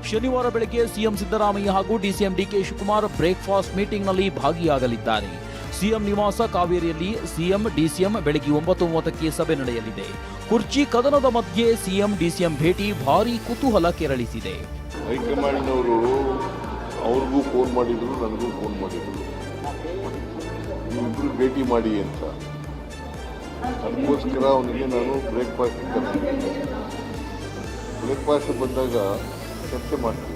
ಶನಿವಾರ ಬೆಳಗ್ಗೆ ಸಿಎಂ ಸಿದ್ದರಾಮಯ್ಯ ಹಾಗೂ ಡಿಸಿಎಂ ಡಿಕೆ ಶಿವಕುಮಾರ್ ಬ್ರೇಕ್ಫಾಸ್ಟ್ ಮೀಟಿಂಗ್ನಲ್ಲಿ ಭಾಗಿಯಾಗಲಿದ್ದಾರೆ. ಸಿಎಂ ನಿವಾಸ ಕಾವೇರಿಯಲ್ಲಿ ಸಿಎಂ ಡಿಸಿಎಂ ಬೆಳಗ್ಗೆ 9:30ಕ್ಕೆ ಸಭೆ ನಡೆಯಲಿದೆ. ಕುರ್ಚಿ ಕದನದ ಮಧ್ಯೆ ಸಿಎಂ ಡಿಸಿಎಂ ಭೇಟಿ ಭಾರೀ ಕುತೂಹಲ ಕೆರಳಿಸಿದೆ. ಹೈಕಮಾಂಡ್ನವರು ಅವ್ರಿಗೂ ಫೋನ್ ಮಾಡಿದ್ರು, ನನಗೂ ಫೋನ್ ಮಾಡಿದ್ರು, ನೀವಿಬ್ರು ಭೇಟಿ ಮಾಡಿ ಅಂತ. ಅದಕ್ಕೋಸ್ಕರ ಅವನಿಗೆ ನಾನು ಬ್ರೇಕ್ಫಾಸ್ಟ್ ಕರೆದಿದ್ದೀನಿ. ಬ್ರೇಕ್ಫಾಸ್ಟ್ ಬಂದಾಗ ಚರ್ಚೆ ಮಾಡ್ತೀನಿ.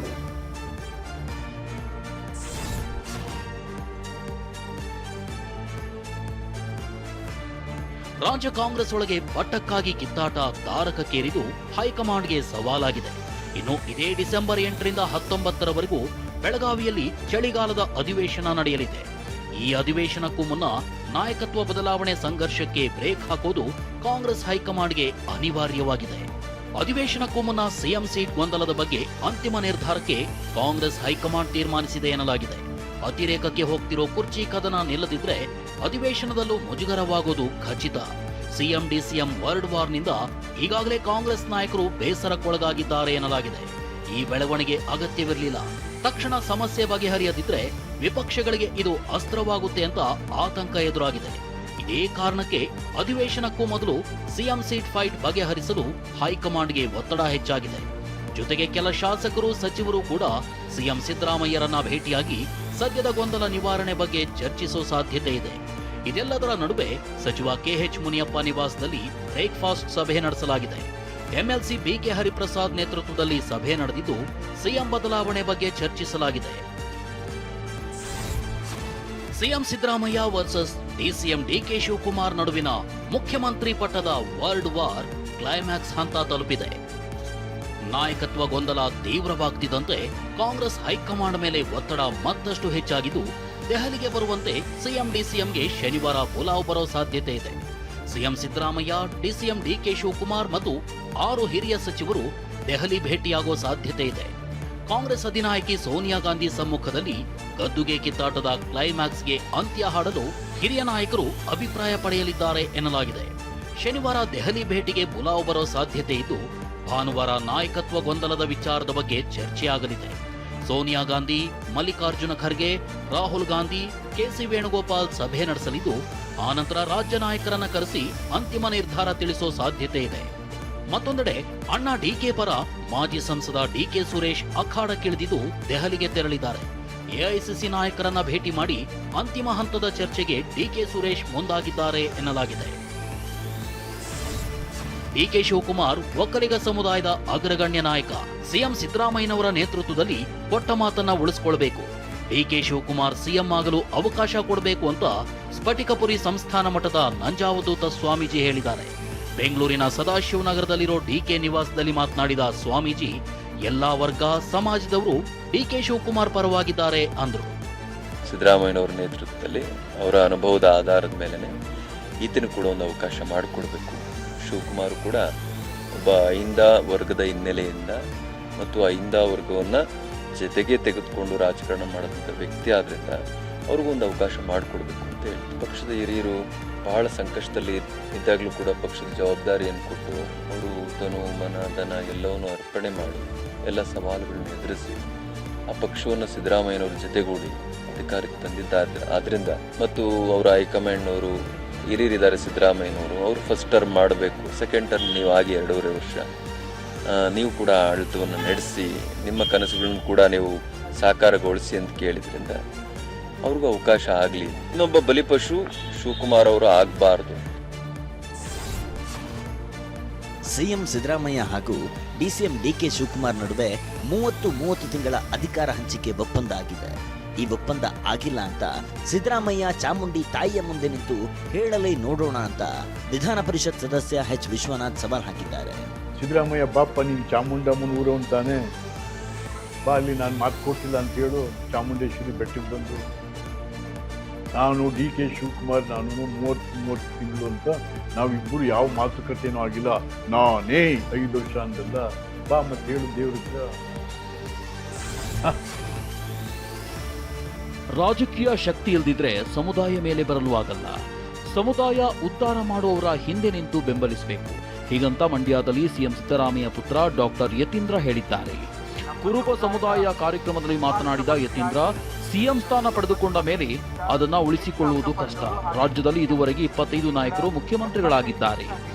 ರಾಜ್ಯ ಕಾಂಗ್ರೆಸ್ ಒಳಗೆ ಪಟ್ಟಕ್ಕಾಗಿ ಕಿತ್ತಾಟ ತಾರಕಕ್ಕೇರಿದು ಹೈಕಮಾಂಡ್ಗೆ ಸವಾಲಾಗಿದೆ. ಇನ್ನು ಇದೇ ಡಿಸೆಂಬರ್ 8ರಿಂದ 19ರವರೆಗೂ ಬೆಳಗಾವಿಯಲ್ಲಿ ಚಳಿಗಾಲದ ಅಧಿವೇಶನ ನಡೆಯಲಿದೆ. ಈ ಅಧಿವೇಶನಕ್ಕೂ ಮುನ್ನ ನಾಯಕತ್ವ ಬದಲಾವಣೆ ಸಂಘರ್ಷಕ್ಕೆ ಬ್ರೇಕ್ ಹಾಕೋದು ಕಾಂಗ್ರೆಸ್ ಹೈಕಮಾಂಡ್ಗೆ ಅನಿವಾರ್ಯವಾಗಿದೆ. ಅಧಿವೇಶನಕ್ಕೂ ಮುನ್ನ ಸಿಎಂ ಸೀಟ್ ಗೊಂದಲದ ಬಗ್ಗೆ ಅಂತಿಮ ನಿರ್ಧಾರಕ್ಕೆ ಕಾಂಗ್ರೆಸ್ ಹೈಕಮಾಂಡ್ ತೀರ್ಮಾನಿಸಿದೆ ಎನ್ನಲಾಗಿದೆ. ಅತಿರೇಕಕ್ಕೆ ಹೋಗ್ತಿರೋ ಕುರ್ಚಿ ಕದನ ನಿಲ್ಲದಿದ್ರೆ ಅಧಿವೇಶನದಲ್ಲೂ ಮುಜುಗರವಾಗೋದು ಖಚಿತ. ಸಿಎಂ ಡಿಸಿಎಂ ವರ್ಡ್ ವಾರ್ನಿಂದ ಈಗಾಗಲೇ ಕಾಂಗ್ರೆಸ್ ನಾಯಕರು ಬೇಸರಕ್ಕೊಳಗಾಗಿದ್ದಾರೆ ಎನ್ನಲಾಗಿದೆ. ಈ ಬೆಳವಣಿಗೆ ಅಗತ್ಯವಿರಲಿಲ್ಲ. ತಕ್ಷಣ ಸಮಸ್ಯೆ ಬಗೆಹರಿಯದಿದ್ರೆ ವಿಪಕ್ಷಗಳಿಗೆ ಇದು ಅಸ್ತ್ರವಾಗುತ್ತೆ ಅಂತ ಆತಂಕ ಎದುರಾಗಿದೆ. ಇದೇ ಕಾರಣಕ್ಕೆ ಅಧಿವೇಶನಕ್ಕೂ ಮೊದಲು ಸಿಎಂ ಸೀಟ್ ಫೈಟ್ ಬಗೆಹರಿಸಲು ಹೈಕಮಾಂಡ್ಗೆ ಒತ್ತಡ ಹೆಚ್ಚಾಗಿದೆ. ಜೊತೆಗೆ ಕೆಲ ಶಾಸಕರು ಸಚಿವರು ಕೂಡ ಸಿಎಂ ಸಿದ್ದರಾಮಯ್ಯರನ್ನ ಭೇಟಿಯಾಗಿ ಸದ್ಯದ ಗೊಂದಲ ನಿವಾರಣೆ ಬಗ್ಗೆ ಚರ್ಚಿಸೋ ಸಾಧ್ಯತೆ ಇದೆ. ಇದೆಲ್ಲದರ ನಡುವೆ ಸಚಿವ ಕೆಎಚ್ ಮುನಿಯಪ್ಪ ನಿವಾಸದಲ್ಲಿ ಬ್ರೇಕ್ಫಾಸ್ಟ್ ಸಭೆ ನಡೆಸಲಾಗಿದೆ. ಎಂಎಲ್ಸಿ ಬಿಕೆ ಹರಿಪ್ರಸಾದ್ ನೇತೃತ್ವದಲ್ಲಿ ಸಭೆ ನಡೆದಿದ್ದು ಸಿಎಂ ಬದಲಾವಣೆ ಬಗ್ಗೆ ಚರ್ಚಿಸಲಾಗಿದೆ. CM Siddaramaiah versus DCM DK Shivakumar ನಡುವಿನ ಮುಖ್ಯಮಂತ್ರಿ ಪಟ್ಟದ ವರ್ಲ್ಡ್ ವಾರ್ ಕ್ಲೈಮ್ಯಾಕ್ಸ್ ಹಂತ ತಲುಪಿದೆ. ನಾಯಕತ್ವ ಗೊಂದಲ ತೀವ್ರವಾಗ್ತಿದ್ದಂತೆ ಕಾಂಗ್ರೆಸ್ ಹೈಕಮಾಂಡ್ ಮೇಲೆ ಒತ್ತಡ ಮತ್ತಷ್ಟು ಹೆಚ್ಚಾಗಿದ್ದು ದೆಹಲಿಗೆ ಬರುವಂತೆ ಸಿಎಂ ಡಿಸಿಎಂಗೆ ಶನಿವಾರ ಬುಲಾವ್ ಬರೋ ಸಾಧ್ಯತೆ ಇದೆ. CM Siddaramaiah, DCM DK Shivakumar ಮತ್ತು 6 ಹಿರಿಯ ಸಚಿವರು ದೆಹಲಿ ಭೇಟಿಯಾಗೋ ಸಾಧ್ಯತೆ ಇದೆ. ಕಾಂಗ್ರೆಸ್ ಅಧಿನಾಯಕಿ ಸೋನಿಯಾ ಗಾಂಧಿ ಸಮ್ಮುಖದಲ್ಲಿ ಗದ್ದುಗೆ ಕಿತ್ತಾಟದ ಕ್ಲೈಮ್ಯಾಕ್ಸ್ಗೆ ಅಂತ್ಯ ಹಾಡಲು ಹಿರಿಯ ನಾಯಕರು ಅಭಿಪ್ರಾಯ ಪಡೆಯಲಿದ್ದಾರೆ ಎನ್ನಲಾಗಿದೆ. ಶನಿವಾರ ದೆಹಲಿ ಭೇಟಿಗೆ ಬುಲಾವ್ ಬರೋ ಸಾಧ್ಯತೆ ಇದ್ದು ಭಾನುವಾರ ನಾಯಕತ್ವ ಗೊಂದಲದ ವಿಚಾರದ ಬಗ್ಗೆ ಚರ್ಚೆಯಾಗಲಿದೆ. ಸೋನಿಯಾ ಗಾಂಧಿ, ಮಲ್ಲಿಕಾರ್ಜುನ ಖರ್ಗೆ, ರಾಹುಲ್ ಗಾಂಧಿ, ಕೆಸಿ ವೇಣುಗೋಪಾಲ್ ಸಭೆ ನಡೆಸಲಿದ್ದು ಆನಂತರ ರಾಜ್ಯ ನಾಯಕರನ್ನ ಕರೆಸಿ ಅಂತಿಮ ನಿರ್ಧಾರ ತಿಳಿಸೋ ಸಾಧ್ಯತೆ ಇದೆ. ಮತ್ತೊಂದೆಡೆ ಅಣ್ಣಾ ಡಿಕೆ ಪರ ಮಾಜಿ ಸಂಸದ ಡಿಕೆ ಸುರೇಶ್ ಅಖಾಡಕ್ಕಿಳಿದಿದ್ದು ದೆಹಲಿಗೆ ತೆರಳಿದ್ದಾರೆ. ಎಐಸಿಸಿ ನಾಯಕರನ್ನ ಭೇಟಿ ಮಾಡಿ ಅಂತಿಮ ಹಂತದ ಚರ್ಚೆಗೆ ಡಿಕೆ ಸುರೇಶ್ ಮುಂದಾಗಿದ್ದಾರೆ ಎನ್ನಲಾಗಿದೆ. ಡಿಕೆ ಶಿವಕುಮಾರ್ ಒಕ್ಕಲಿಗ ಸಮುದಾಯದ ಅಗ್ರಗಣ್ಯ ನಾಯಕ. ಸಿಎಂ ಸಿದ್ದರಾಮಯ್ಯನವರ ನೇತೃತ್ವದಲ್ಲಿ ಕೊಟ್ಟ ಮಾತನ್ನ ಉಳಿಸಿಕೊಳ್ಳಬೇಕು. ಡಿಕೆ ಶಿವಕುಮಾರ್ ಸಿಎಂ ಆಗಲು ಅವಕಾಶ ಕೊಡಬೇಕು ಅಂತ ಸ್ಫಟಿಕಪುರಿ ಸಂಸ್ಥಾನ ಮಠದ ನಂಜಾವಧೂತ ಸ್ವಾಮೀಜಿ ಹೇಳಿದ್ದಾರೆ. ಬೆಂಗಳೂರಿನ ಸದಾಶಿವನಗರದಲ್ಲಿರೋ ಡಿಕೆ ನಿವಾಸದಲ್ಲಿ ಮಾತನಾಡಿದ ಸ್ವಾಮೀಜಿ, ಎಲ್ಲಾ ವರ್ಗ ಸಮಾಜದವರು ಡಿಕೆ ಶಿವಕುಮಾರ್ ಪರವಾಗಿದ್ದಾರೆ ಅಂದ್ರು. ಸಿದ್ದರಾಮಯ್ಯನವರ ನೇತೃತ್ವದಲ್ಲಿ ಅವರ ಅನುಭವದ ಆಧಾರದ ಮೇಲೆ ಈತನ ಕೂಡ ಒಂದು ಅವಕಾಶ ಮಾಡಿಕೊಡ್ಬೇಕು. ಶಿವಕುಮಾರ್ ಕೂಡ ಒಬ್ಬ ಅಹಿಂದ ವರ್ಗದ ಹಿನ್ನೆಲೆಯಿಂದ ಮತ್ತು ಅಹಿಂದ ವರ್ಗವನ್ನು ಜೊತೆಗೆ ತೆಗೆದುಕೊಂಡು ರಾಜಕಾರಣ ಮಾಡೋದಂಥ ವ್ಯಕ್ತಿ ಆದ್ರಿಂದ ಅವ್ರಿಗೊಂದು ಅವಕಾಶ ಮಾಡಿಕೊಡ್ಬೇಕು ಅಂತ ಹೇಳಿ ಪಕ್ಷದ ಹಿರಿಯರು ಬಹಳ ಸಂಕಷ್ಟದಲ್ಲಿ ಇದ್ದಾಗಲೂ ಕೂಡ ಪಕ್ಷದ ಜವಾಬ್ದಾರಿಯನ್ನು ಕೊಟ್ಟು ಅವರು ತನು ಮನ ಧನ ಎಲ್ಲವನ್ನು ಅರ್ಪಣೆ ಮಾಡಿ ಎಲ್ಲ ಸವಾಲುಗಳನ್ನು ಎದುರಿಸಿ ಆ ಪಕ್ಷವನ್ನು ಸಿದ್ದರಾಮಯ್ಯನವ್ರ ಜೊತೆಗೂಡಿ ಅಧಿಕಾರಕ್ಕೆ ತಂದಿದ್ದಾರೆ. ಆದ್ರಿಂದ ಮತ್ತು ಅವರ ಹೈಕಮಾಂಡ್ನವರು ಹಿರಿಯರಿದ್ದಾರೆ ಸಿದ್ದರಾಮಯ್ಯನವರು, ಅವರು ಫಸ್ಟ್ ಟರ್ಮ್ ಮಾಡಬೇಕು, ಸೆಕೆಂಡ್ ಟರ್ಮ್ ನೀವು ಆಗಿ 2.5 ವರ್ಷ ನೀವು ಕೂಡ ಆಡಳಿತವನ್ನು ನಡೆಸಿ ನಿಮ್ಮ ಕನಸುಗಳನ್ನು ಕೂಡ ನೀವು ಸಾಕಾರಗೊಳಿಸಿ ಅಂತ ಕೇಳಿದ್ರಿಂದ ಅವ್ರಿಗೂ ಅವಕಾಶ ಆಗಲಿ. ಇನ್ನೊಬ್ಬ ಬಲಿಪಶು ಶಿವಕುಮಾರ್ ಅವರು ಆಗಬಾರ್ದು. ಸಿಎಂ ಸಿದ್ದರಾಮಯ್ಯ ಹಾಗೂ ಡಿಸಿಎಂ ಡಿಕೆ ಶಿವಕುಮಾರ್ ನಡುವೆ 30 ತಿಂಗಳ ಅಧಿಕಾರ ಹಂಚಿಕೆ ಒಪ್ಪಂದ ಆಗಿದೆ. ಈ ಒಪ್ಪಂದ ಆಗಿಲ್ಲ ಅಂತ ಸಿದ್ದರಾಮಯ್ಯ ಚಾಮುಂಡಿ ತಾಯಿಯ ಮುಂದೆ ನಿಂತು ಹೇಳಲೇ ನೋಡೋಣ ಅಂತ ವಿಧಾನ ಪರಿಷತ್ ಸದಸ್ಯ ಎಚ್ ವಿಶ್ವನಾಥ್ ಸವಾಲ್ ಹಾಕಿದ್ದಾರೆ. ಸಿದ್ದರಾಮಯ್ಯ ಬಾಪ ನೀನು ಚಾಮುಂಡಮ್ಮನ ಊರು ಅಂತಾನೆ ಬಾ, ಅಲ್ಲಿ ನಾನು ಮಾತು ಕೊಟ್ಟಿಲ್ಲ ಅಂತ ಹೇಳು. ಚಾಮುಂಡೇಶ್ವರಿ ಬೆಟ್ಟಕ್ಕೆ ಬಂದು ನಾನು ಡಿ ಕೆ ಶಿವಕುಮಾರ್ ನಾನು 30 ತಿಂಗಳು ಅಂತ ನಾವಿಬ್ಬರು ಯಾವ ಮಾತುಕತೆನೂ ಆಗಿಲ್ಲ, ನಾನೇ 5 ವರ್ಷ ಅಂದಲ್ಲ, ಬಾ ಮತ್ತೆ ಹೇಳು ದೇವ್ರ. ರಾಜಕೀಯ ಶಕ್ತಿ ಇಲ್ದಿದ್ರೆ ಸಮುದಾಯ ಮೇಲೆ ಬರಲು ಆಗಲ್ಲ. ಸಮುದಾಯ ಉದ್ಧಾರ ಮಾಡುವವರ ಹಿಂದೆ ನಿಂತು ಬೆಂಬಲಿಸಬೇಕು. ಹೀಗಂತ ಮಂಡ್ಯದಲ್ಲಿ ಸಿಎಂ ಸಿದ್ದರಾಮಯ್ಯ ಪುತ್ರ ಡಾಕ್ಟರ್ ಯತೀಂದ್ರ ಹೇಳಿದ್ದಾರೆ. ಕುರುಬ ಸಮುದಾಯ ಕಾರ್ಯಕ್ರಮದಲ್ಲಿ ಮಾತನಾಡಿದ ಯತೀಂದ್ರ, ಸಿಎಂ ಸ್ಥಾನ ಪಡೆದುಕೊಂಡ ಮೇಲೆ ಅದನ್ನ ಉಳಿಸಿಕೊಳ್ಳುವುದು ಕಷ್ಟ. ರಾಜ್ಯದಲ್ಲಿ ಇದುವರೆಗೆ 25 ನಾಯಕರು ಮುಖ್ಯಮಂತ್ರಿಗಳಾಗಿದ್ದಾರೆ.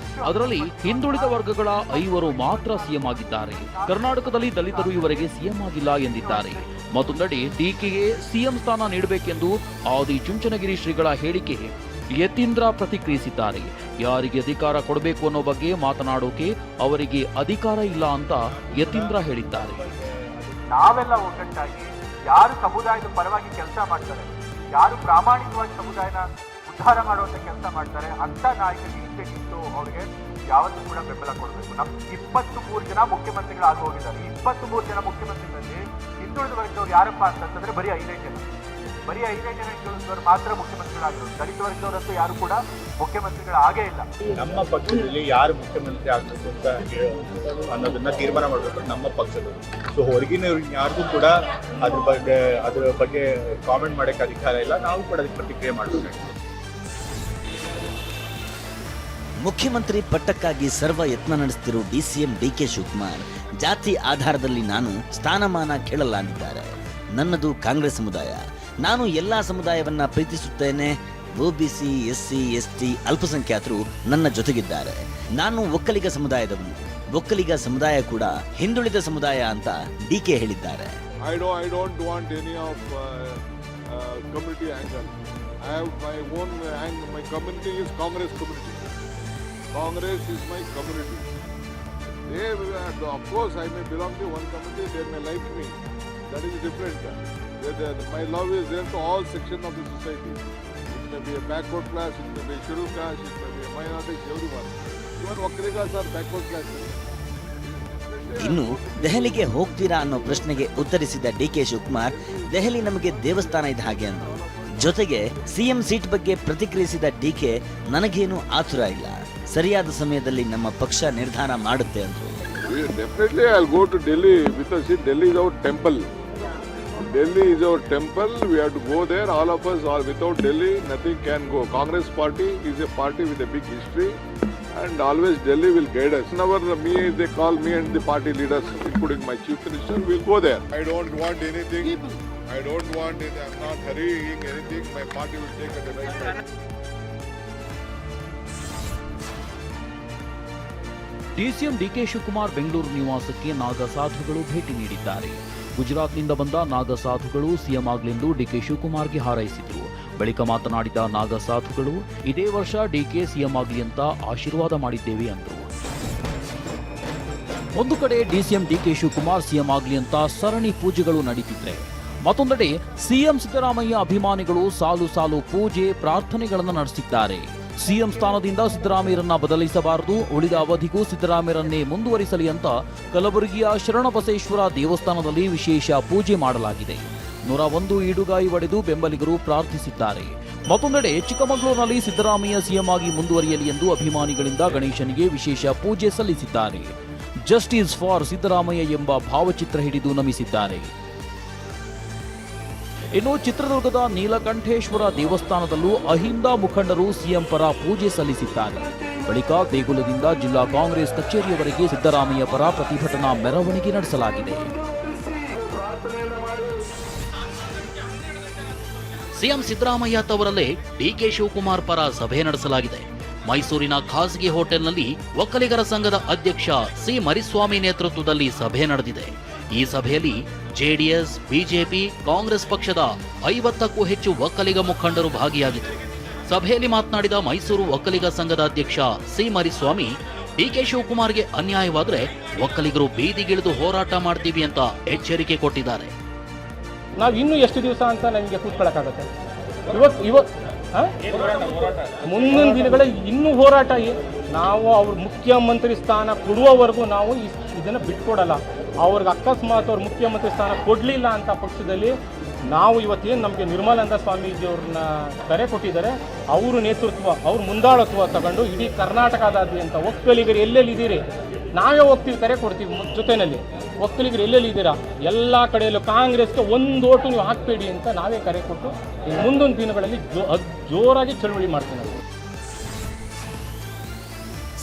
ಅದರಲ್ಲಿ ಹಿಂದುಳಿದ ವರ್ಗಗಳ 5 ಮಾತ್ರ ಸಿಎಂ ಆಗಿದ್ದಾರೆ. ಕರ್ನಾಟಕದಲ್ಲಿ ದಲಿತರು ಇವರೆಗೆ ಸಿಎಂ ಆಗಿಲ್ಲ ಎಂದಿದ್ದಾರೆ. ಮತ್ತೊಂದೆಡೆ ಡಿಕೆಗೆ ಸಿಎಂ ಸ್ಥಾನ ನೀಡಬೇಕೆಂದು ಆದಿ ಚುಂಚನಗಿರಿ ಶ್ರೀಗಳ ಹೇಳಿಕೆ ಯತೀಂದ್ರ ಪ್ರತಿಕ್ರಿಯಿಸಿದ್ದಾರೆ. ಯಾರಿಗೆ ಅಧಿಕಾರ ಕೊಡಬೇಕು ಅನ್ನೋ ಬಗ್ಗೆ ಮಾತನಾಡೋಕೆ ಅವರಿಗೆ ಅಧಿಕಾರ ಇಲ್ಲ ಅಂತ ಯತೀಂದ್ರ ಹೇಳಿದ್ದಾರೆ. ನಾವೆಲ್ಲ ಒಗ್ಗಟ್ಟಾಗಿ ಯಾರು ಸಮುದಾಯದ ಪರವಾಗಿ ಕೆಲಸ ಮಾಡ್ತಾರೆ, ಯಾರು ಪ್ರಾಮಾಣಿಕವಾಗಿ ಸಮುದಾಯನ ಉದ್ಧಾರ ಮಾಡುವಂತ ಕೆಲಸ ಮಾಡ್ತಾರೆ ಅಂತ ನಾಯಕರಿಗೆ ಇಷ್ಟು ಅವ್ರಿಗೆ ಯಾವತ್ತೂ ಕೂಡ ಬೆಂಬಲ ಕೊಡಬೇಕು. ನಮ್ 23 ಜನ ಮುಖ್ಯಮಂತ್ರಿಗಳಾಗಿ ಹೋಗಿದ್ದಾರೆ. 23 ಜನ ಮುಖ್ಯಮಂತ್ರಿಗಳಲ್ಲಿ ಹಿಂದುಳಿದ ವರ್ಗದವ್ರು ಯಾರಪ್ಪ ಅಂತಂದ್ರೆ ಬರೀ 5 ಜನ ಹಿಂದುಳಿದವರು ಮಾತ್ರ ಮುಖ್ಯಮಂತ್ರಿಗಳಾಗಿರೋದು. ದಲಿತ ವರ್ಗದವರಂತೂ ಯಾರು ಕೂಡ ಮುಖ್ಯಮಂತ್ರಿಗಳಾಗೇ ಇಲ್ಲ. ನಮ್ಮ ಪಕ್ಷದಲ್ಲಿ ಯಾರು ಮುಖ್ಯಮಂತ್ರಿ ಆಗಬೇಕು ಅಂತ ಅನ್ನೋದನ್ನ ತೀರ್ಮಾನ ಮಾಡಬೇಕು ನಮ್ಮ ಪಕ್ಷದವರು. ಸೊ ಹೊರಗಿನ ಯಾರಿಗೂ ಕೂಡ ಅದ್ರ ಬಗ್ಗೆ ಕಾಮೆಂಟ್ ಮಾಡಕ್ಕೆ ಅಧಿಕಾರ ಇಲ್ಲ. ನಾವು ಕೂಡ ಅದಕ್ಕೆ ಪ್ರತಿಕ್ರಿಯೆ ಮಾಡಬೇಕು. ಮುಖ್ಯಮಂತ್ರಿ ಪಟ್ಟಕ್ಕಾಗಿ ಸರ್ವ ಯತ್ನ ನಡೆಸುತ್ತಿರುವ ಡಿಸಿಎಂ ಡಿಕೆ ಶಿವಕುಮಾರ್ ಜಾತಿ ಆಧಾರದಲ್ಲಿ ನಾನು ಸ್ಥಾನಮಾನ ಕೇಳಲ್ಲ ಅಂದಿದ್ದಾರೆ. ನನ್ನದು ಕಾಂಗ್ರೆಸ್ ಸಮುದಾಯ, ನಾನು ಎಲ್ಲಾ ಸಮುದಾಯವನ್ನ ಪ್ರೀತಿಸುತ್ತೇನೆ. ಒಬಿಸಿ, ಎಸ್ಸಿ, ಎಸ್ಟಿ, ಅಲ್ಪಸಂಖ್ಯಾತರು ನನ್ನ ಜೊತೆಗಿದ್ದಾರೆ. ನಾನು ಒಕ್ಕಲಿಗ ಸಮುದಾಯದವನು. ಒಕ್ಕಲಿಗ ಸಮುದಾಯ ಕೂಡ ಹಿಂದುಳಿದ ಸಮುದಾಯ ಅಂತ ಡಿಕೆ ಹೇಳಿದ್ದಾರೆ. I don't want any of community angle. I have my own angle. My community is Congress community. Congress is my community. They, of course, I may belong to one community. They may like me. That is different. My love is there to all sections of the society. It may be a backward class. It may be a scheduled class. It may be a minority. Everyone. Even Wakrigas are backward class. ಇನ್ನು ದೆಹಲಿಗೆ ಹೋಗ್ತೀರಾ ಅನ್ನೋ ಪ್ರಶ್ನೆಗೆ ಉತ್ತರಿಸಿದ DK Shivakumar, Delhi ನಮಗೆ ದೇವಸ್ಥಾನ ಇದ್ದ ಹಾಗೆ ಅಂದರು. ಜೊತೆಗೆ ಸಿಎಂ ಸೀಟ್ ಬಗ್ಗೆ ಪ್ರತಿಕ್ರಿಯಿಸಿದ ಡಿಕೆ, ನನಗೇನು ಆತುರ ಇಲ್ಲ, ಸರಿಯಾದ ಸಮಯದಲ್ಲಿ ನಮ್ಮ ಪಕ್ಷ ನಿರ್ಧಾರ ಮಾಡುತ್ತೆ ಅಂದರು. Definitely, I'll go to Delhi because Delhi is our temple. Delhi is our temple. We have to go there. All of us are without Delhi, nothing can go. Congress party is a party with a big history. And always Delhi will guide us. Whenever they call me and the party leaders, including my chief minister, we'll go there. I don't want anything. I don't want it. I'm not hurrying anything. My party will take at the right time. DCM DK Shivakumar Bengaluru ನಿವಾಸಕ್ಕೆ ನಾಗ ಸಾಧುಗಳು ಭೇಟಿ ನೀಡಿದ್ದಾರೆ. ಗುಜರಾತ್ನಿಂದ ಬಂದ ನಾಗ ಸಾಧುಗಳು CM ಆಗಲೆಂದು DK ಶಿವಕುಮಾರ್ಗೆ ಹಾರೈಸಿದ್ರು. ಬಳಿಕ ಮಾತನಾಡಿದ ನಾಗ ಸಾಧುಗಳು, ಇದೇ ವರ್ಷ ಡಿಕೆ ಸಿಎಂ ಆಗಲಿ ಅಂತ ಆಶೀರ್ವಾದ ಮಾಡಿದ್ದೇವೆ ಅಂದರು. ಒಂದು ಕಡೆ ಡಿಸಿಎಂ ಡಿಕೆ ಶಿವಕುಮಾರ್ ಸಿಎಂ ಆಗಲಿ ಅಂತ ಸರಣಿ ಪೂಜೆಗಳು ನಡೀತಿದ್ರೆ, ಮತ್ತೊಂದೆಡೆ ಸಿಎಂ ಸಿದ್ದರಾಮಯ್ಯ ಅಭಿಮಾನಿಗಳು ಸಾಲು ಸಾಲು ಪೂಜೆ ಪ್ರಾರ್ಥನೆಗಳನ್ನು ನಡೆಸಿದ್ದಾರೆ. ಸಿಎಂ ಸ್ಥಾನದಿಂದ ಸಿದ್ದರಾಮಯ್ಯರನ್ನ ಬದಲಿಸಬಾರದು, ಉಳಿದ ಅವಧಿಗೂ ಸಿದ್ದರಾಮಯ್ಯರನ್ನೇ ಮುಂದುವರಿಸಲಿ ಅಂತ ಕಲಬುರಗಿಯ ಶರಣಬಸವೇಶ್ವರ ದೇವಸ್ಥಾನದಲ್ಲಿ ವಿಶೇಷ ಪೂಜೆ ಮಾಡಲಾಗಿದೆ. 101 ಈಡುಗಾಯಿ ಒಡೆದು ಬೆಂಬಲಿಗರು ಪ್ರಾರ್ಥಿಸಿದ್ದಾರೆ. ಮತ್ತೊಂದೆಡೆ ಚಿಕ್ಕಮಗಳೂರಿನಲ್ಲಿ ಸಿದ್ದರಾಮಯ್ಯ ಸಿಎಂ ಆಗಿ ಮುಂದುವರಿಯಲಿ ಎಂದು ಅಭಿಮಾನಿಗಳಿಂದ ಗಣೇಶನಿಗೆ ವಿಶೇಷ ಪೂಜೆ ಸಲ್ಲಿಸಿದ್ದಾರೆ. ಜಸ್ಟಿಸ್ ಫಾರ್ ಸಿದ್ದರಾಮಯ್ಯ ಎಂಬ ಭಾವಚಿತ್ರ ಹಿಡಿದು ನಮಿಸಿದ್ದಾರೆ. ಇನ್ನು ಚಿತ್ರದುರ್ಗದ ನೀಲಕಂಠೇಶ್ವರ ದೇವಸ್ಥಾನದಲ್ಲೂ ಅಹಿಂದ ಮುಖಂಡರು ಸಿಎಂ ಪರ ಪೂಜೆ ಸಲ್ಲಿಸಿದ್ದಾರೆ. ಬಳಿಕ ದೇಗುಲದಿಂದ ಜಿಲ್ಲಾ ಕಾಂಗ್ರೆಸ್ ಕಚೇರಿಯವರೆಗೆ ಸಿದ್ದರಾಮಯ್ಯ ಪರ ಪ್ರತಿಭಟನಾ ಮೆರವಣಿಗೆ ನಡೆಸಲಾಗಿದೆ. ಸಿಎಂ ಸಿದ್ದರಾಮಯ್ಯ ತವರಲ್ಲೇ ಡಿಕೆ ಶಿವಕುಮಾರ್ ಪರ ಸಭೆ ನಡೆಸಲಾಗಿದೆ. ಮೈಸೂರಿನ ಖಾಸಗಿ ಹೋಟೆಲ್ನಲ್ಲಿ ಒಕ್ಕಲಿಗರ ಸಂಘದ ಅಧ್ಯಕ್ಷ ಸಿ ಮರಿಸ್ವಾಮಿ ನೇತೃತ್ವದಲ್ಲಿ ಸಭೆ ನಡೆದಿದೆ. ಈ ಸಭೆಯಲ್ಲಿ ಜೆಡಿಎಸ್, ಬಿಜೆಪಿ, ಕಾಂಗ್ರೆಸ್ ಪಕ್ಷದ 50ಕ್ಕೂ ಹೆಚ್ಚು ಒಕ್ಕಲಿಗ ಮುಖಂಡರು ಭಾಗಿಯಾಗಿದ್ದರು. ಸಭೆಯಲ್ಲಿ ಮಾತನಾಡಿದ ಮೈಸೂರು ಒಕ್ಕಲಿಗ ಸಂಘದ ಅಧ್ಯಕ್ಷ ಸಿ ಮರಿಸ್ವಾಮಿ, ಡಿಕೆ ಶಿವಕುಮಾರ್ಗೆ ಅನ್ಯಾಯವಾದರೆ ಒಕ್ಕಲಿಗರು ಬೀದಿಗಿಳಿದು ಹೋರಾಟ ಮಾಡ್ತೀವಿ ಅಂತ ಎಚ್ಚರಿಕೆ ಕೊಟ್ಟಿದ್ದಾರೆ. ನಾವು ಇನ್ನೂ ಎಷ್ಟು ದಿವಸ ಅಂತ ನಮಗೆ ಕೂತ್ಕೊಳ್ಳೋಕ್ಕಾಗತ್ತೆ? ಮುಂದಿನ ದಿನಗಳಲ್ಲಿ ಇನ್ನೂ ಹೋರಾಟ. ನಾವು ಅವ್ರ ಮುಖ್ಯಮಂತ್ರಿ ಸ್ಥಾನ ಕೊಡುವವರೆಗೂ ನಾವು ಇದನ್ನು ಬಿಟ್ಕೊಡಲ್ಲ. ಅವ್ರಿಗೆ ಅಕಸ್ಮಾತ್ ಅವ್ರ ಮುಖ್ಯಮಂತ್ರಿ ಸ್ಥಾನ ಕೊಡಲಿಲ್ಲ ಅಂತ ಪಕ್ಷದಲ್ಲಿ ನಾವು ಇವತ್ತೇನು ನಮಗೆ ನಿರ್ಮಲಾನಂದ ಸ್ವಾಮೀಜಿಯವ್ರನ್ನ ಕರೆ ಕೊಟ್ಟಿದ್ದಾರೆ, ಅವರು ನೇತೃತ್ವ, ಅವ್ರ ಮುಂದಾಳತ್ವ ತಗೊಂಡು ಇಡೀ ಕರ್ನಾಟಕದಾದ್ಯಂತ ಒಕ್ಕಲಿಗರು ಎಲ್ಲೆಲ್ಲಿದ್ದೀರಿ, ನಾವೇ ಹೋಗ್ತೀವಿ, ಕರೆ ಕೊಡ್ತೀವಿ. ಜೊತೆಯಲ್ಲಿ ಒಕ್ಕಲಿಗರು ಎಲ್ಲೆಲ್ಲಿದ್ದೀರಾ ಎಲ್ಲ ಕಡೆಯಲ್ಲೂ ಕಾಂಗ್ರೆಸ್ಗೆ ಒಂದು ಓಟು ನೀವು ಹಾಕಬೇಡಿ ಅಂತ ನಾವೇ ಕರೆ ಕೊಟ್ಟು ಮುಂದೊಂದು ದಿನಗಳಲ್ಲಿ ಜೋರಾಗಿ ಚಳುವಳಿ ಮಾಡ್ತೀವಿ.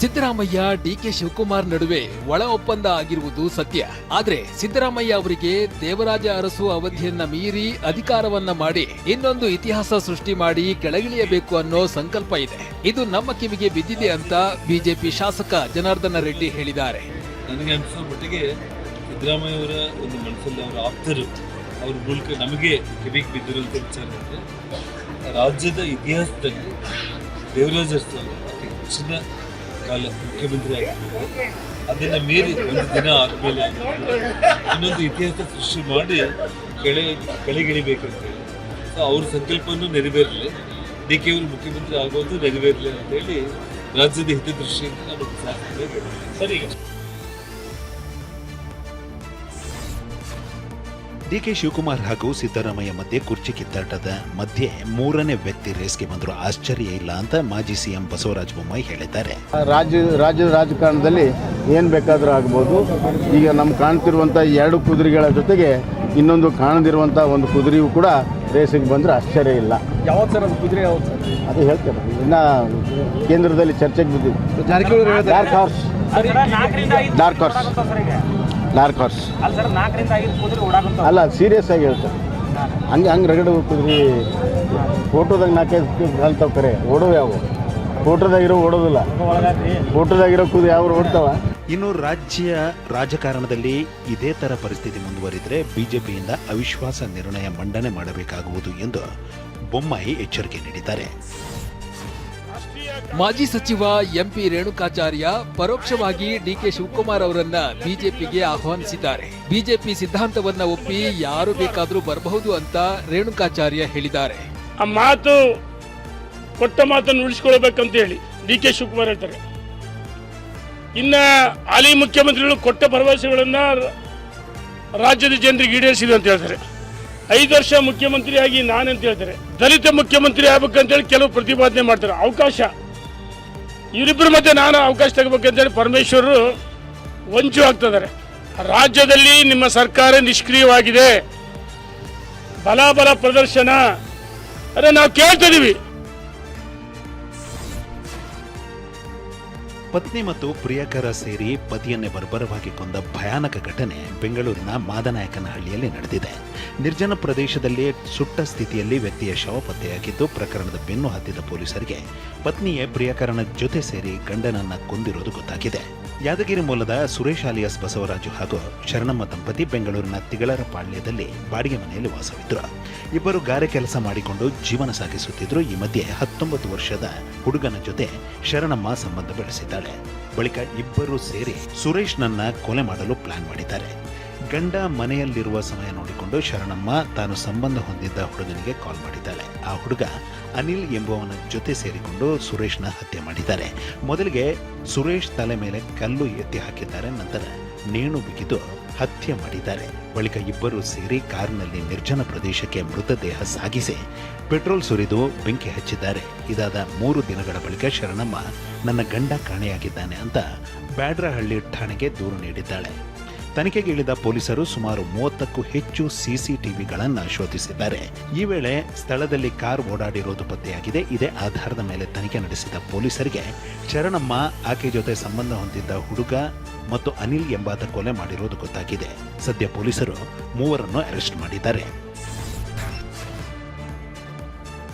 ಸಿದ್ದರಾಮಯ್ಯ ಡಿಕೆ ಶಿವಕುಮಾರ್ ನಡುವೆ ಒಳ ಒಪ್ಪಂದ ಆಗಿರುವುದು ಸತ್ಯ. ಆದ್ರೆ ಸಿದ್ದರಾಮಯ್ಯ ಅವರಿಗೆ ದೇವರಾಜ ಅರಸು ಅವಧಿಯನ್ನ ಮೀರಿ ಅಧಿಕಾರವನ್ನ ಮಾಡಿ ಇನ್ನೊಂದು ಇತಿಹಾಸ ಸೃಷ್ಟಿ ಮಾಡಿ ಕೆಳಗಿಳಿಯಬೇಕು ಅನ್ನೋ ಸಂಕಲ್ಪ ಇದೆ. ಇದು ನಮ್ಮ ಕಿವಿಗೆ ಬಿದ್ದಿದೆ ಅಂತ ಬಿಜೆಪಿ ಶಾಸಕ ಜನಾರ್ದನ ರೆಡ್ಡಿ ಹೇಳಿದ್ದಾರೆ. ನನಗೆ ಅನಿಸೋ ಮಟ್ಟಿಗೆ ಸಿದ್ದರಾಮಯ್ಯ ಅವರ ಒಂದು ಮನಸ್ಸಲ್ಲಿ ಅವರ ಆಪ್ತರು ಅವ್ರ ಮೂಲಕ ನಮಗೆ ಕಿವಿಗೆ ಬಿದ್ದಿರುವಂಥ ವಿಚಾರ ಅಂದರೆ ರಾಜ್ಯದ ಇತಿಹಾಸದಲ್ಲಿ ದೇವರಾಜ ಅರಸು ಅವರು ಅತಿ ಹೆಚ್ಚಿನ ಕಾಲ ಮುಖ್ಯಮಂತ್ರಿ ಆಗಿರ್ತಾರೆ. ಅದನ್ನು ಮೀರಿ ಒಂದು ದಿನ ಆದಮೇಲೆ ಇನ್ನೊಂದು ಇತಿಹಾಸ ಸೃಷ್ಟಿ ಮಾಡಿ ಕೆಳಗಿಳಿಬೇಕಂತೇಳಿ ಸೊ ಅವ್ರ ಸಂಕಲ್ಪವನ್ನು ನೆರವೇರಲಿ, ಡಿ ಕೆ ಅವರು ಮುಖ್ಯಮಂತ್ರಿ ಆಗೋದು ನೆರವೇರಲಿ ಅಂತೇಳಿ ರಾಜ್ಯದ ಹಿತದೃಷ್ಟಿಯಿಂದ ನಾನು ಸಾಧ್ಯ ಸರಿ. ಡಿಕೆ ಶಿವಕುಮಾರ್ ಹಾಗೂ ಸಿದ್ದರಾಮಯ್ಯ ಮಧ್ಯೆ ಕುರ್ಚಿ ಕಿತ್ತಾಟದ ಮಧ್ಯೆ ಮೂರನೇ ವ್ಯಕ್ತಿ ರೇಸ್ಗೆ ಬಂದರೂ ಆಶ್ಚರ್ಯ ಇಲ್ಲ ಅಂತ ಮಾಜಿ ಸಿಎಂ ಬಸವರಾಜ ಬೊಮ್ಮಾಯಿ ಹೇಳಿದ್ದಾರೆ. ರಾಜ್ಯದ ರಾಜಕಾರಣದಲ್ಲಿ ಏನು ಬೇಕಾದರೂ ಆಗ್ಬೋದು. ಈಗ ನಮ್ಗೆ ಕಾಣ್ತಿರುವಂಥ 2 ಕುದುರೆಗಳ ಜೊತೆಗೆ ಇನ್ನೊಂದು ಕಾಣದಿರುವಂಥ ಒಂದು ಕುದುರೆಯೂ ಕೂಡ ರೇಸಿಗೆ ಬಂದರೆ ಆಶ್ಚರ್ಯ ಇಲ್ಲ. ಯಾವತ್ತು ಸರ್ ಅದು ಕುದುರೆ ಯಾವತ್ತು ಸರ್ ಅದು ಹೇಳ್ತೇನೆ. ಇನ್ನು ಕೇಂದ್ರದಲ್ಲಿ ಚರ್ಚೆಗೆ ಬಿದ್ದಿದ್ದು ಡಾರ್ಕ್ ಹಾರ್ಸ್ ಅಲ್ಲ, ಸೀರಿಯಸ್ ಆಗಿ ಹೇಳ್ತಾರೆ. ಹಂಗೆ ರಗಡು ಕುದುರೆ ಫೋಟೋದಾಗ 4-5 ಕಲ್ತಾವ ಕರೆ ಓಡೋವು ಯಾವ ಫೋಟೋದಾಗಿರೋ ಓಡೋದಿಲ್ಲ. ಫೋಟೋದಾಗಿರೋ ಕುದುರೆ ಯಾವ ಓಡ್ತಾವ. ಇನ್ನು ರಾಜ್ಯ ರಾಜಕಾರಣದಲ್ಲಿ ಇದೇ ತರ ಪರಿಸ್ಥಿತಿ ಮುಂದುವರಿದರೆ ಬಿಜೆಪಿಯಿಂದ ಅವಿಶ್ವಾಸ ನಿರ್ಣಯ ಮಂಡನೆ ಮಾಡಬೇಕಾಗುವುದು ಎಂದು ಬೊಮ್ಮಾಯಿ ಎಚ್ಚರಿಕೆ ನೀಡಿದ್ದಾರೆ. ಮಾಜಿ ಸಚಿವ ಎಂಪಿ ರೇಣುಕಾಚಾರ್ಯ ಪರೋಕ್ಷವಾಗಿ ಡಿಕೆ ಶಿವಕುಮಾರ್ ಅವರನ್ನ ಬಿಜೆಪಿಗೆ ಆಹ್ವಾನಿಸಿದ್ದಾರೆ. ಬಿಜೆಪಿ ಸಿದ್ಧಾಂತವನ್ನ ಒಪ್ಪಿ ಯಾರು ಬೇಕಾದರೂ ಬರಬಹುದು ಅಂತ ರೇಣುಕಾಚಾರ್ಯ ಹೇಳಿದ್ದಾರೆ. ಆ ಮಾತು ಕೊಟ್ಟ ಮಾತನ್ನು ಉಳಿಸಿಕೊಳ್ಬೇಕಂತ ಹೇಳಿ ಡಿ ಕೆ ಶಿವಕುಮಾರ್ ಹೇಳ್ತಾರೆ. ಇನ್ನ ಹಾಲಿ ಮುಖ್ಯಮಂತ್ರಿಗಳು ಕೊಟ್ಟ ಭರವಸೆಗಳನ್ನ ರಾಜ್ಯದ ಜನರಿಗೆ ಈಡೇರಿಸಿದೆ ಅಂತ ಹೇಳ್ತಾರೆ. 5 ವರ್ಷ ಮುಖ್ಯಮಂತ್ರಿಯಾಗಿ ನಾನಂತ ಹೇಳ್ತಾರೆ. ದಲಿತ ಮುಖ್ಯಮಂತ್ರಿ ಆಗ್ಬೇಕಂತೇಳಿ ಕೆಲವು ಪ್ರತಿಪಾದನೆ ಮಾಡ್ತಾರೆ. ಅವಕಾಶ ಇವರಿಬ್ಬರ ಮಧ್ಯೆ ನಾನು ಅವಕಾಶ ತಗೋಬೇಕಂತೇಳಿ ಪರಮೇಶ್ವರರು ವಂಚು ಆಗ್ತಿದ್ದಾರೆ. ರಾಜ್ಯದಲ್ಲಿ ನಿಮ್ಮ ಸರ್ಕಾರ ನಿಷ್ಕ್ರಿಯವಾಗಿದೆ, ಬಲ ಪ್ರದರ್ಶನ ಅದೇ ನಾವು ಕೇಳ್ತಿದ್ದೀವಿ. ಪತ್ನಿ ಮತ್ತು ಪ್ರಿಯಕರ ಸೇರಿ ಪತಿಯನ್ನೇ ಬರ್ಬರವಾಗಿ ಕೊಂದ ಭಯಾನಕ ಘಟನೆ ಬೆಂಗಳೂರಿನ ಮಾದನಾಯಕನಹಳ್ಳಿಯಲ್ಲಿ ನಡೆದಿದೆ. ನಿರ್ಜನ ಪ್ರದೇಶದಲ್ಲಿ ಸುಟ್ಟ ಸ್ಥಿತಿಯಲ್ಲಿ ವ್ಯಕ್ತಿಯ ಶವ ಪತ್ತೆಯಾಗಿದ್ದು, ಪ್ರಕರಣದ ಬೆನ್ನು ಹತ್ತಿದ ಪೊಲೀಸರಿಗೆ ಪತ್ನಿಯೇ ಪ್ರಿಯಕರನ ಜೊತೆ ಸೇರಿ ಗಂಡನನ್ನ ಕೊಂದಿರುವುದು ಗೊತ್ತಾಗಿದೆ. ಯಾದಗಿರಿ ಮೂಲದ ಸುರೇಶ್ ಆಲಿಯಾಸ್ ಬಸವರಾಜು ಹಾಗೂ ಶರಣಮ್ಮ ದಂಪತಿ ಬೆಂಗಳೂರಿನ ತಿಗಳರ ಪಾಳ್ಯದಲ್ಲಿ ಬಾಡಿಗೆ ಮನೆಯಲ್ಲಿ ವಾಸವಿದ್ದರು. ಇಬ್ಬರು ಗಾರೆ ಕೆಲಸ ಮಾಡಿಕೊಂಡು ಜೀವನ ಸಾಗಿಸುತ್ತಿದ್ದರು. ಈ ಮಧ್ಯೆ 19 ವರ್ಷದ ಹುಡುಗನ ಜೊತೆ ಶರಣಮ್ಮ ಸಂಬಂಧ ಬೆಳೆಸಿದ್ದಾಳೆ. ಬಳಿಕ ಇಬ್ಬರು ಸೇರಿ ಸುರೇಶ್ನನ್ನ ಕೊಲೆ ಮಾಡಲು ಪ್ಲಾನ್ ಮಾಡಿದ್ದಾರೆ. ಗಂಡ ಮನೆಯಲ್ಲಿರುವ ಸಮಯ ನೋಡಿಕೊಂಡು ಶರಣಮ್ಮ ತಾನು ಸಂಬಂಧ ಹೊಂದಿದ್ದ ಹುಡುಗನಿಗೆ ಕಾಲ್ ಮಾಡಿದ್ದಾಳೆ. ಆ ಹುಡುಗ ಅನಿಲ್ ಎಂಬುವವನ ಜೊತೆ ಸೇರಿಕೊಂಡು ಸುರೇಶ್ನ ಹತ್ಯೆ ಮಾಡಿದ್ದಾರೆ. ಮೊದಲಿಗೆ ಸುರೇಶ್ ತಲೆ ಮೇಲೆ ಕಲ್ಲು ಎತ್ತಿ ಹಾಕಿದ್ದಾರೆ. ನಂತರ ನೇಣು ಬಿಗಿದು ಹತ್ಯೆ ಮಾಡಿದ್ದಾರೆ. ಬಳಿಕ ಇಬ್ಬರು ಸೇರಿ ಕಾರಿನಲ್ಲಿ ನಿರ್ಜನ ಪ್ರದೇಶಕ್ಕೆ ಮೃತದೇಹ ಸಾಗಿಸಿ ಪೆಟ್ರೋಲ್ ಸುರಿದು ಬೆಂಕಿ ಹಚ್ಚಿದ್ದಾರೆ. ಇದಾದ 3 ದಿನಗಳ ಬಳಿಕ ಶರಣಮ್ಮ ನನ್ನ ಗಂಡ ಕಾಣೆಯಾಗಿದ್ದಾನೆ ಅಂತ ಬ್ಯಾಡ್ರಹಳ್ಳಿ ಠಾಣೆಗೆ ದೂರು ನೀಡಿದ್ದಾಳೆ. ತನಿಖೆಗೆ ಇಳಿದ ಪೊಲೀಸರು ಸುಮಾರು 30ಕ್ಕೂ ಹೆಚ್ಚು ಸಿಸಿಟಿವಿಗಳನ್ನು ಶೋಧಿಸಿದ್ದಾರೆ. ಈ ವೇಳೆ ಸ್ಥಳದಲ್ಲಿ ಕಾರ್ ಓಡಾಡಿರೋದು ಪತ್ತೆಯಾಗಿದೆ. ಇದೇ ಆಧಾರದ ಮೇಲೆ ತನಿಖೆ ನಡೆಸಿದ ಪೊಲೀಸರಿಗೆ ಶರಣಮ್ಮ ಆಕೆ ಜೊತೆ ಸಂಬಂಧ ಹೊಂದಿದ್ದ ಹುಡುಗ ಮತ್ತು ಅನಿಲ್ ಎಂಬಾತ ಕೊಲೆ ಮಾಡಿರೋದು ಗೊತ್ತಾಗಿದೆ. ಸದ್ಯ ಪೊಲೀಸರು 3ರನ್ನು ಅರೆಸ್ಟ್ ಮಾಡಿದ್ದಾರೆ.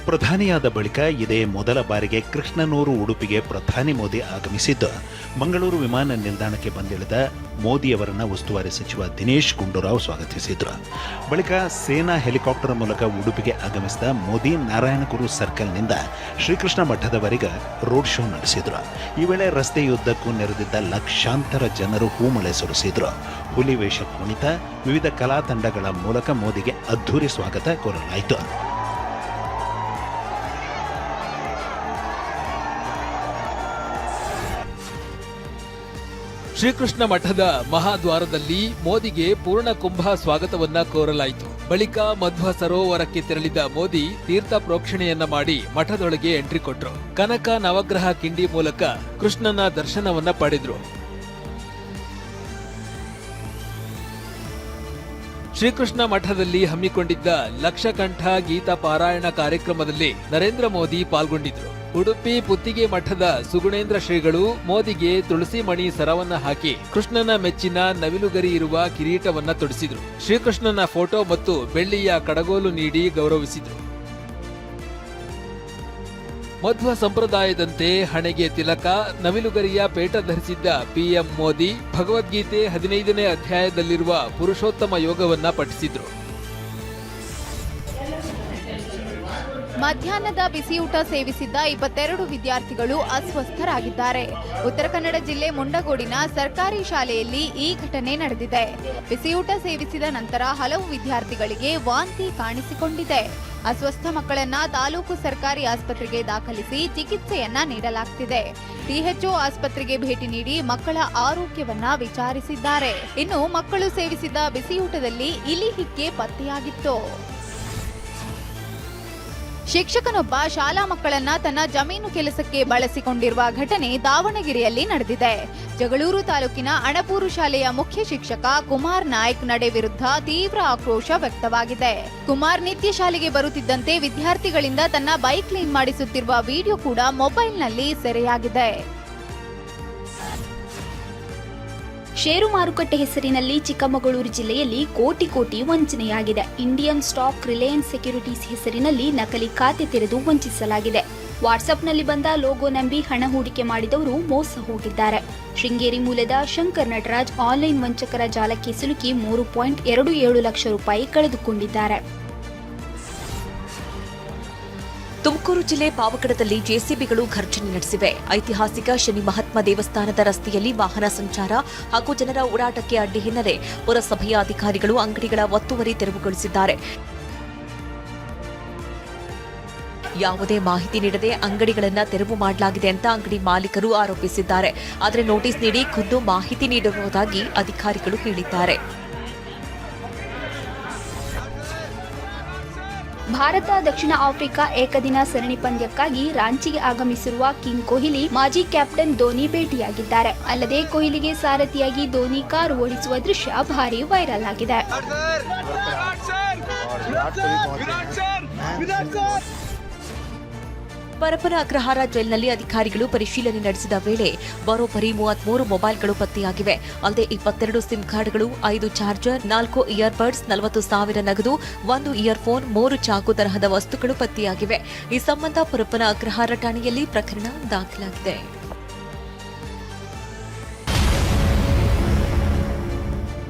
ಪ್ರಧಾನಿಯಾದ ಬಳಿಕ ಇದೇ ಮೊದಲ ಬಾರಿಗೆ ಕೃಷ್ಣನೂರು ಉಡುಪಿಗೆ ಪ್ರಧಾನಿ ಮೋದಿ ಆಗಮಿಸಿದ್ದು, ಮಂಗಳೂರು ವಿಮಾನ ನಿಲ್ದಾಣಕ್ಕೆ ಬಂದಿಳಿದ ಮೋದಿಯವರನ್ನ ಉಸ್ತುವಾರಿ ಸಚಿವ ದಿನೇಶ್ ಗುಂಡೂರಾವ್ ಸ್ವಾಗತಿಸಿದ್ರು. ಬಳಿಕ ಸೇನಾ ಹೆಲಿಕಾಪ್ಟರ್ ಮೂಲಕ ಉಡುಪಿಗೆ ಆಗಮಿಸಿದ ಮೋದಿ ನಾರಾಯಣಗುರು ಸರ್ಕಲ್ನಿಂದ ಶ್ರೀಕೃಷ್ಣ ಮಠದವರೆಗೆ ರೋಡ್ ಶೋ ನಡೆಸಿದ್ರು. ಈ ವೇಳೆ ರಸ್ತೆಯುದ್ದಕ್ಕೂ ನೆರೆದಿದ್ದ ಲಕ್ಷಾಂತರ ಜನರು ಹೂಮಳೆ ಸುರಿಸಿದ್ರು. ಹುಲಿವೇಷ ಕುಣಿತ, ವಿವಿಧ ಕಲಾ ತಂಡಗಳ ಮೂಲಕ ಮೋದಿಗೆ ಅದ್ಧೂರಿ ಸ್ವಾಗತ ಕೋರಲಾಯಿತು. ಶ್ರೀಕೃಷ್ಣ ಮಠದ ಮಹಾದ್ವಾರದಲ್ಲಿ ಮೋದಿಗೆ ಪೂರ್ಣ ಕುಂಭ ಸ್ವಾಗತವನ್ನ ಕೋರಲಾಯಿತು. ಬಳಿಕ ಮಧ್ವ ಸರೋವರಕ್ಕೆ ತೆರಳಿದ ಮೋದಿ ತೀರ್ಥ ಪ್ರೋಕ್ಷಣೆಯನ್ನ ಮಾಡಿ ಮಠದೊಳಗೆ ಎಂಟ್ರಿ ಕೊಟ್ರು. ಕನಕ ನವಗ್ರಹ ಕಿಂಡಿ ಮೂಲಕ ಕೃಷ್ಣನ ದರ್ಶನವನ್ನ ಪಡೆದ್ರು. ಶ್ರೀಕೃಷ್ಣ ಮಠದಲ್ಲಿ ಹಮ್ಮಿಕೊಂಡಿದ್ದ ಲಕ್ಷಕಂಠ ಗೀತಾ ಪಾರಾಯಣ ಕಾರ್ಯಕ್ರಮದಲ್ಲಿ ನರೇಂದ್ರ ಮೋದಿ ಪಾಲ್ಗೊಂಡಿದ್ರು. ಉಡುಪಿ ಪುತ್ತಿಗೆ ಮಠದ ಸುಗುಣೇಂದ್ರ ಶ್ರೀಗಳು ಮೋದಿಗೆ ತುಳಸಿ ಮಣಿ ಸರವನ್ನ ಹಾಕಿ ಕೃಷ್ಣನ ಮೆಚ್ಚಿನ ನವಿಲುಗರಿ ಇರುವ ಕಿರೀಟವನ್ನ ತೊಡಿಸಿದ್ರು. ಶ್ರೀಕೃಷ್ಣನ ಫೋಟೋ ಮತ್ತು ಬೆಳ್ಳಿಯ ಕಡಗೋಲು ನೀಡಿ ಗೌರವಿಸಿದ್ರು. ಮಧ್ವ ಸಂಪ್ರದಾಯದಂತೆ ಹಣೆಗೆ ತಿಲಕ, ನವಿಲುಗರಿಯ ಪೇಟ ಧರಿಸಿದ್ದ ಪಿಎಂ ಮೋದಿ ಭಗವದ್ಗೀತೆ 15ನೇ ಅಧ್ಯಾಯದಲ್ಲಿರುವ ಪುರುಷೋತ್ತಮ ಯೋಗವನ್ನ ಪಠಿಸಿದ್ರು. ಮಧ್ಯಾಹ್ನದ ಬಿಸಿಯೂಟ ಸೇವಿಸಿದ್ದ 22 ವಿದ್ಯಾರ್ಥಿಗಳು ಅಸ್ವಸ್ಥರಾಗಿದ್ದಾರೆ. ಉತ್ತರ ಕನ್ನಡ ಜಿಲ್ಲೆ ಮುಂಡಗೋಡಿನ ಸರ್ಕಾರಿ ಶಾಲೆಯಲ್ಲಿ ಈ ಘಟನೆ ನಡೆದಿದೆ. ಬಿಸಿಯೂಟ ಸೇವಿಸಿದ ನಂತರ ಹಲವು ವಿದ್ಯಾರ್ಥಿಗಳಿಗೆ ವಾಂತಿ ಕಾಣಿಸಿಕೊಂಡಿದೆ. ಅಸ್ವಸ್ಥ ಮಕ್ಕಳನ್ನ ತಾಲೂಕು ಸರ್ಕಾರಿ ಆಸ್ಪತ್ರೆಗೆ ದಾಖಲಿಸಿ ಚಿಕಿತ್ಸೆಯನ್ನ ನೀಡಲಾಗ್ತಿದೆ. ಟಿಎಚ್ಒ ಆಸ್ಪತ್ರೆಗೆ ಭೇಟಿ ನೀಡಿ ಮಕ್ಕಳ ಆರೋಗ್ಯವನ್ನ ವಿಚಾರಿಸಿದ್ದಾರೆ. ಇನ್ನು ಮಕ್ಕಳು ಸೇವಿಸಿದ ಬಿಸಿಯೂಟದಲ್ಲಿ ಇಲಿ ಹಿಕ್ಕೆ ಪತ್ತೆಯಾಗಿತ್ತು. ಶಿಕ್ಷಕನೊಬ್ಬ ಶಾಲಾ ಮಕ್ಕಳನ್ನ ತನ್ನ ಜಮೀನು ಕೆಲಸಕ್ಕೆ ಬಳಸಿಕೊಂಡಿರುವ ಘಟನೆ ದಾವಣಗೆರೆಯಲ್ಲಿ ನಡೆದಿದೆ. ಜಗಳೂರು ತಾಲೂಕಿನ ಅಣಪೂರು ಶಾಲೆಯ ಮುಖ್ಯ ಶಿಕ್ಷಕ ಕುಮಾರ್ ನಾಯ್ಕ್ ನಡೆ ವಿರುದ್ಧ ತೀವ್ರ ಆಕ್ರೋಶ ವ್ಯಕ್ತವಾಗಿದೆ. ಕುಮಾರ್ ನಿತ್ಯ ಶಾಲೆಗೆ ಬರುತ್ತಿದ್ದಂತೆ ವಿದ್ಯಾರ್ಥಿಗಳಿಂದ ತನ್ನ ಬೈಕ್ ಕ್ಲೀನ್ ಮಾಡಿಸುತ್ತಿರುವ ವಿಡಿಯೋ ಕೂಡ ಮೊಬೈಲ್ನಲ್ಲಿ ಸೆರೆಯಾಗಿದೆ. ಷೇರು ಮಾರುಕಟ್ಟೆ ಹೆಸರಿನಲ್ಲಿ ಚಿಕ್ಕಮಗಳೂರು ಜಿಲ್ಲೆಯಲ್ಲಿ ಕೋಟಿ ವಂಚನೆಯಾಗಿದೆ. ಇಂಡಿಯನ್ ಸ್ಟಾಕ್ ರಿಲಯನ್ಸ್ ಸೆಕ್ಯೂರಿಟೀಸ್ ಹೆಸರಿನಲ್ಲಿ ನಕಲಿ ಖಾತೆ ತೆರೆದು ವಂಚಿಸಲಾಗಿದೆ. ವಾಟ್ಸ್ಆಪ್ನಲ್ಲಿ ಬಂದ ಲೋಗೋ ನಂಬಿ ಹಣ ಹೂಡಿಕೆ ಮಾಡಿದವರು ಮೋಸ ಹೋಗಿದ್ದಾರೆ. ಶೃಂಗೇರಿ ಮೂಲದ ಶಂಕರ್ ನಟರಾಜ್ ಆನ್ಲೈನ್ ವಂಚಕರ ಜಾಲಕ್ಕೆ ಸಿಲುಕಿ 3.27 ಲಕ್ಷ ರೂಪಾಯಿ ಕಳೆದುಕೊಂಡಿದ್ದಾರೆ. ತುಮಕೂರು ಜಿಲ್ಲೆ ಪಾವಗಡದಲ್ಲಿ ಜೆಸಿಬಿಗಳು ಘರ್ಷಣೆ ನಡೆಸಿವೆ. ಐತಿಹಾಸಿಕ ಶನಿ ಮಹಾತ್ಮ ದೇವಸ್ಥಾನದ ರಸ್ತೆಯಲ್ಲಿ ವಾಹನ ಸಂಚಾರ ಹಾಗೂ ಜನರ ಓಡಾಟಕ್ಕೆ ಅಡ್ಡಿ ಹಿನ್ನೆಲೆ ಪುರಸಭೆಯ ಅಧಿಕಾರಿಗಳು ಅಂಗಡಿಗಳ ಒತ್ತುವರಿ ತೆರವುಗೊಳಿಸಿದ್ದಾರೆ. ಯಾವುದೇ ಮಾಹಿತಿ ನೀಡದೆ ಅಂಗಡಿಗಳನ್ನು ತೆರವು ಮಾಡಲಾಗಿದೆ ಅಂತ ಅಂಗಡಿ ಮಾಲೀಕರು ಆರೋಪಿಸಿದ್ದಾರೆ. ಆದರೆ ನೋಟಿಸ್ ನೀಡಿ ಖುದ್ದು ಮಾಹಿತಿ ನೀಡಿರುವುದಾಗಿ ಅಧಿಕಾರಿಗಳು ಹೇಳಿದ್ದಾರೆ. ಭಾರತ ದಕ್ಷಿಣ ಆಫ್ರಿಕಾ ಏಕದಿನ ಸರಣಿ ಪಂದ್ಯಕ್ಕಾಗಿ ರಾಂಚಿಗೆ ಆಗಮಿಸಿರುವ ಕಿಂಗ್ ಕೊಹ್ಲಿ ಮಾಜಿ ಕ್ಯಾಪ್ಟನ್ ಧೋನಿ ಭೇಟಿಯಾಗಿದ್ದಾರೆ. ಅಲ್ಲದೆ ಕೊಹ್ಲಿಗೆ ಸಾರಥಿಯಾಗಿ ಧೋನಿ ಕಾರು ಓಡಿಸುವ ದೃಶ್ಯ ಭಾರಿ ವೈರಲ್ ಆಗಿದೆ. ಪರಪ್ಪನ ಅಗ್ರಹಾರ ಜೈಲಿನಲ್ಲಿ ಅಧಿಕಾರಿಗಳು ಪರಿಶೀಲನೆ ನಡೆಸಿದ ವೇಳೆ ಬರೋಬ್ಬರಿ 33 ಮೊಬೈಲ್ಗಳು ಪತ್ತೆಯಾಗಿವೆ. ಅಲ್ಲದೆ 22 ಸಿಮ್ ಕಾರ್ಡ್ಗಳು, 5 ಚಾರ್ಜರ್, 4 ಇಯರ್ಬಡ್ಸ್, 40,000 ನಗದು, 1 ಇಯರ್ಫೋನ್, 3 ಚಾಕು ತರಹದ ವಸ್ತುಗಳು ಪತ್ತೆಯಾಗಿವೆ. ಈ ಸಂಬಂಧ ಪರಪ್ಪನ ಅಗ್ರಹಾರ ಠಾಣೆಯಲ್ಲಿ ಪ್ರಕರಣ ದಾಖಲಾಗಿದೆ.